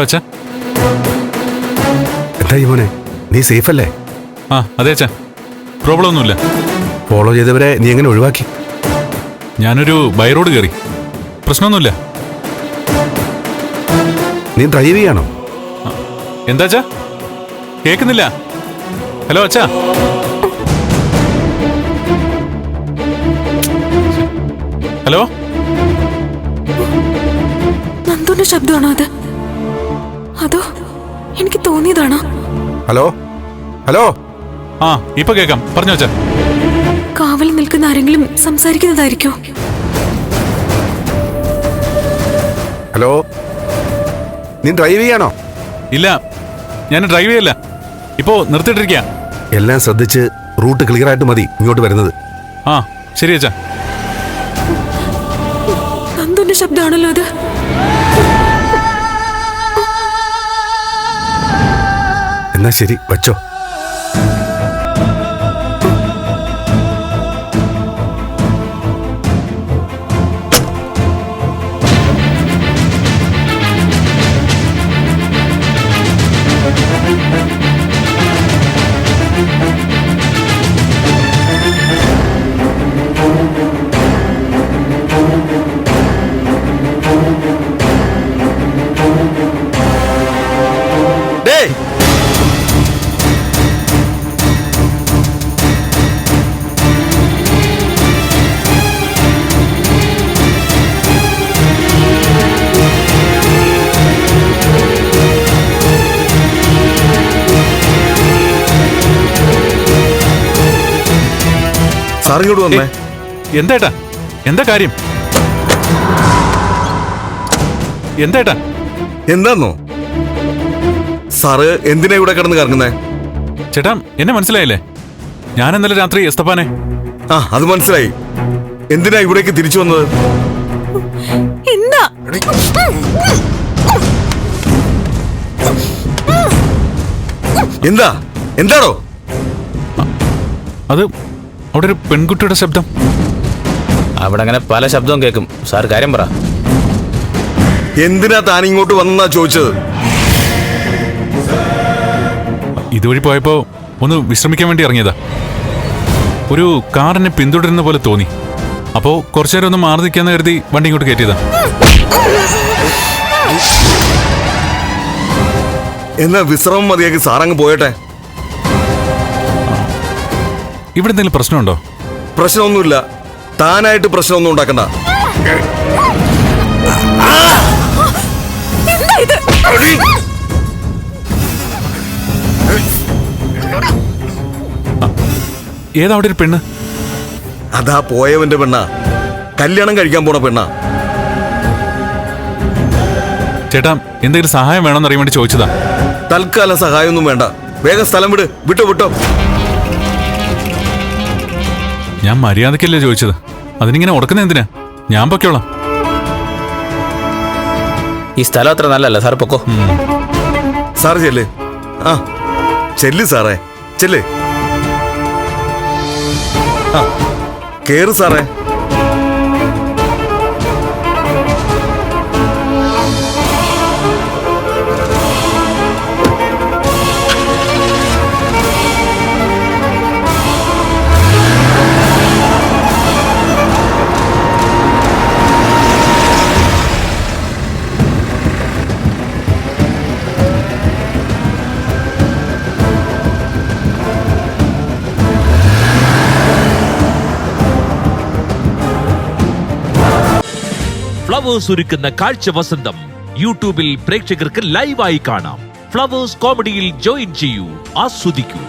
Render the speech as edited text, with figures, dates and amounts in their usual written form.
അച്ഛാ. എന്തായി മോനെ, നീ സേഫ് അല്ലേ? ആ അതെ അച്ഛാ, പ്രോബ്ലം ഒന്നുമില്ല. ഫോളോ ചെയ്തവരെ നീ എങ്ങനെ ഒഴിവാക്കി? ഞാനൊരു ബൈ റോഡ് കയറി, പ്രശ്നമൊന്നുമില്ല. നീ ഡ്രൈവ് ചെയ്യാണോ? എന്താ അച്ഛാ, കേൾക്കുന്നില്ല? ഹലോ അച്ഛാ. ഹലോ, നന്ദുന്റെ ശബ്ദമാണോ അത്? അതോ എനിക്ക് തോന്നിയതാണോ? Hello hello. ആ ഇപ്പൊ കേൾക്കാം, പറഞ്ഞോ അച്ഛാ. കാവൽ നിൽക്കുന്ന ആരെങ്കിലും സംസാരിക്കുന്നതായിരിക്കോ? ഹലോ, നീ ഡ്രൈവ് ചെയ്യാണോ? ഇല്ല, ഞാൻ ഡ്രൈവ് ചെയ്യല്ല, ഇപ്പോ നിർത്തിയിട്ടിരിക്കുക. എല്ലാം ശ്രദ്ധിച്ച് റൂട്ട് ക്ലിയർ ആയിട്ട് മതി ഇങ്ങോട്ട് വരുന്നത്. ആ ശരി അച്ഛാ. നന്ദുന്റെ ശബ്ദമാണല്ലോ അത്. എന്നാ ശരി, വച്ചോ. സാറിങ്ങോട്ട് വന്നേ. എന്താ എന്താ കാര്യം? എന്താ എന്താന്നോ? സാറ് എന്തിനാ ഇവിടെ കിടന്ന് കറങ്ങുന്നേ? ചേട്ടാ, എന്നെ മനസ്സിലായില്ലേ? ഞാൻ ഇന്നലെ രാത്രി എസ്തപ്പാനെ. ആ അത് മനസ്സിലായി. എന്തിനാ ഇവിടേക്ക് തിരിച്ചു വന്നത്? എന്താണോ അത്? അവിടെ ഒരു പെൺകുട്ടിയുടെ ശബ്ദം. അവിടെ അങ്ങനെ പല ശബ്ദവും കേൾക്കും. സാർ കാര്യം പറ. എന്തിനാ താൻ ഇങ്ങോട്ട് വന്നാ ചോദിച്ചത്? ഇതുവഴി പോയപ്പോ ഒന്ന് വിശ്രമിക്കാൻ വേണ്ടി ഇറങ്ങിയതാ. ഒരു കാർ എന്നെ പിന്തുടരുന്ന പോലെ തോന്നി. അപ്പോ കുറച്ചുനേരം ഒന്ന് മാറി നിൽക്കാന്ന് കരുതി വണ്ടി ഇങ്ങോട്ട് കയറ്റിയതാ. എന്നാ വിശ്രമം മതിയാക്കി സാറങ്ങ് പോയട്ടെ. ഇവിടെ എന്തെങ്കിലും പ്രശ്നമുണ്ടോ? പ്രശ്നമൊന്നുമില്ല. താനായിട്ട് പ്രശ്നമൊന്നും ഉണ്ടാക്കണ്ട. ഏതാ അവിടെ ഒരു പെണ്ണ്? അതാ പോയവന്റെ പെണ്ണാ, കല്യാണം കഴിക്കാൻ പോണ പെണ്ണാ. ചേട്ടാ, എന്തെങ്കിലും സഹായം വേണമെന്ന് അറിയാൻ വേണ്ടി ചോദിച്ചതാ. തൽക്കാലം സഹായമൊന്നും വേണ്ട. വേഗം സ്ഥലം വിട്ടോ. ഞാൻ മര്യാദക്കല്ലേ ചോദിച്ചത്, അതിനിങ്ങനെ ഉടക്കുന്ന എന്തിനാ? ഞാൻ പൊക്കോളാം. ഈ സ്ഥലം അത്ര നല്ലല്ല, സാർ പൊക്കോ. സാറ് ചെല്ല്. ആ ചെല്ല് സാറേ, ചെല്ല്. ആ കേറ് സാറേ. ഫ്ലവേഴ്സ് ഒരുക്കുന്ന കാഴ്ച വസന്തം യൂട്യൂബിൽ പ്രേക്ഷകർക്ക് ലൈവായി കാണാം. ഫ്ലവേഴ്സ് കോമഡിയിൽ ജോയിൻ ചെയ്യൂ, ആസ്വദിക്കൂ.